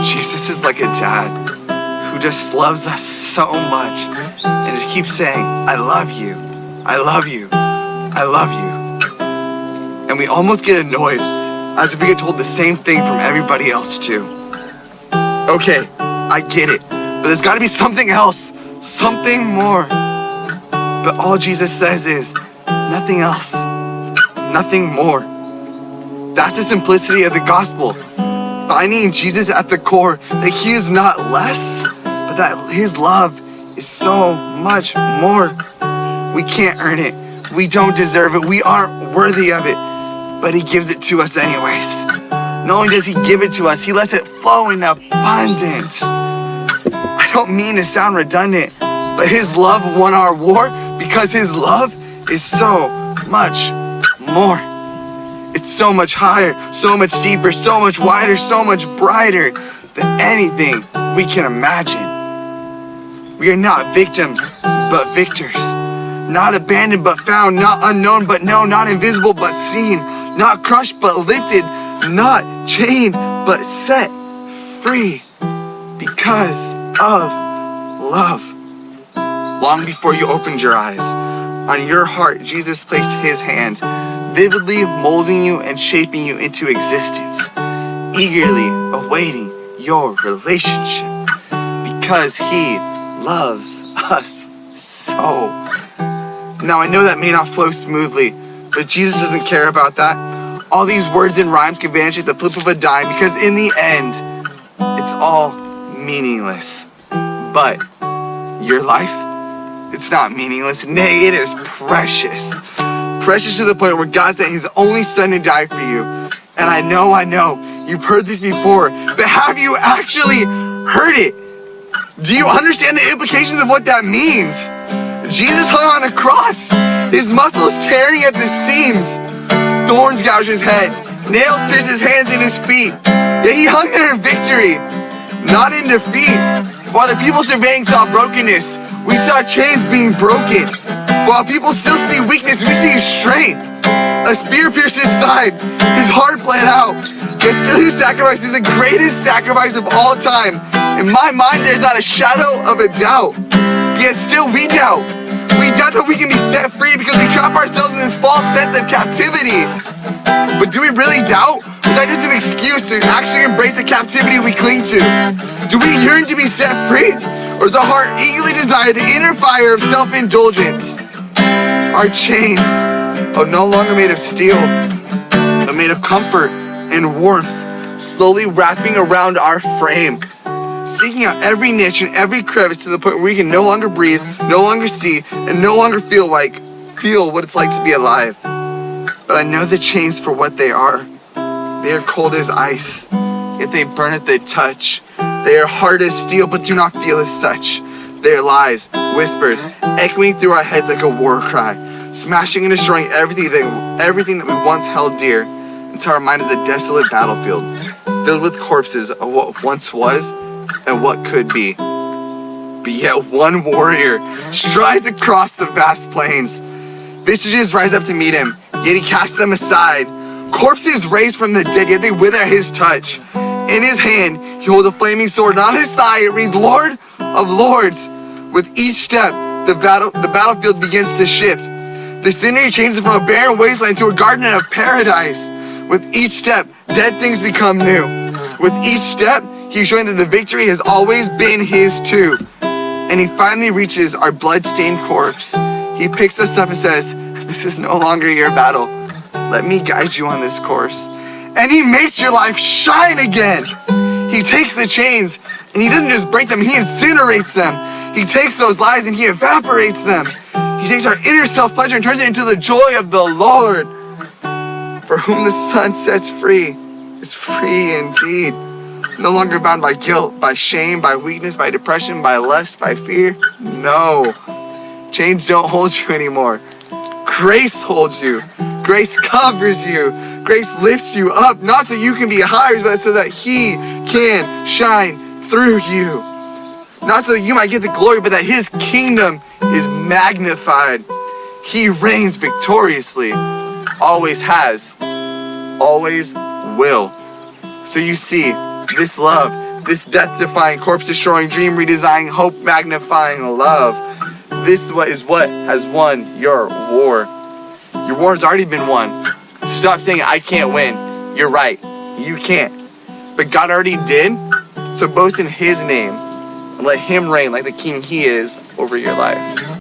Jesus is like a dad who just loves us so much and just keeps saying, I love you, I love you, I love you. And we almost get annoyed as if we get told the same thing from everybody else too. Okay, I get it, but there's gotta be something else, something more. But all Jesus says is, nothing else, nothing more. That's the simplicity of the gospel. Finding Jesus at the core, that he is not less, but that his love is so much more. We can't earn it. We don't deserve it. We aren't worthy of it, but he gives it to us anyways. Not only does he give it to us, he lets it flow in abundance. I don't mean to sound redundant, but his love won our war because his love is so much more. It's so much higher, so much deeper, so much wider, so much brighter than anything we can imagine. We are not victims, but victors. Not abandoned, but found. Not unknown, but known. Not invisible, but seen. Not crushed, but lifted. Not chained, but set free. Because of love. Long before you opened your eyes, on your heart, Jesus placed his hands, vividly molding you and shaping you into existence, eagerly awaiting your relationship, because he loves us so. Now I know that may not flow smoothly, but Jesus doesn't care about that. All these words and rhymes can vanish at the flip of a dime, because in the end, it's all meaningless. But your life, it's not meaningless. Nay, it is precious. Precious to the point where God sent his only son to die for you. And I know, you've heard this before, but have you actually heard it? Do you understand the implications of what that means? Jesus hung on a cross, his muscles tearing at the seams, thorns gouge his head, nails pierce his hands and his feet, yet he hung there in victory, not in defeat. While the people surveying saw brokenness, we saw chains being broken. While people still see weakness, we see strength. A spear pierced his side, his heart bled out, yet still his sacrifice is the greatest sacrifice of all time. In my mind, there's not a shadow of a doubt, yet still we doubt. We doubt that we can be set free because we trap ourselves in this false sense of captivity. But do we really doubt? Or is that just an excuse to actually embrace the captivity we cling to? Do we yearn to be set free? Or does our heart eagerly desire the inner fire of self-indulgence? Our chains are no longer made of steel, but made of comfort and warmth, slowly wrapping around our frame, seeking out every niche and every crevice to the point where we can no longer breathe, no longer see, and no longer feel what it's like to be alive. But I know the chains for what they are. They are cold as ice, yet they burn at the touch. They are hard as steel, but do not feel as such. They are lies, whispers, echoing through our heads like a war cry, smashing and destroying everything that we once held dear, until our mind is a desolate battlefield, filled with corpses of what once was and what could be. But yet one warrior strides across the vast plains. Visages rise up to meet him, yet he casts them aside. Corpses raised from the dead, yet they wither at his touch. In his hand, he holds a flaming sword, and on his thigh it reads, Lord of Lords. With each step, the battlefield begins to shift. The scenery changes from a barren wasteland to a garden of paradise. With each step, dead things become new. With each step, he's showing that the victory has always been his too. And he finally reaches our blood-stained corpse. He picks us up and says, this is no longer your battle. Let me guide you on this course. And he makes your life shine again. He takes the chains and he doesn't just break them, he incinerates them. He takes those lies and he evaporates them. He takes our inner self-pleasure and turns it into the joy of the Lord. For whom the Son sets free is free indeed. No longer bound by guilt, by shame, by weakness, by depression, by lust, by fear. No. Chains don't hold you anymore. Grace holds you. Grace covers you. Grace lifts you up, not so you can be higher, but so that he can shine through you. Not so that you might get the glory, but that his kingdom is magnified. He reigns victoriously. Always has. Always will. So you see, this love, this death-defying, corpse-destroying, dream-redesigning, hope-magnifying love. This is what has won your war. Your war has already been won. Stop saying, I can't win. You're right. You can't. But God already did. So boast in His name and let Him reign like the King He is over your life.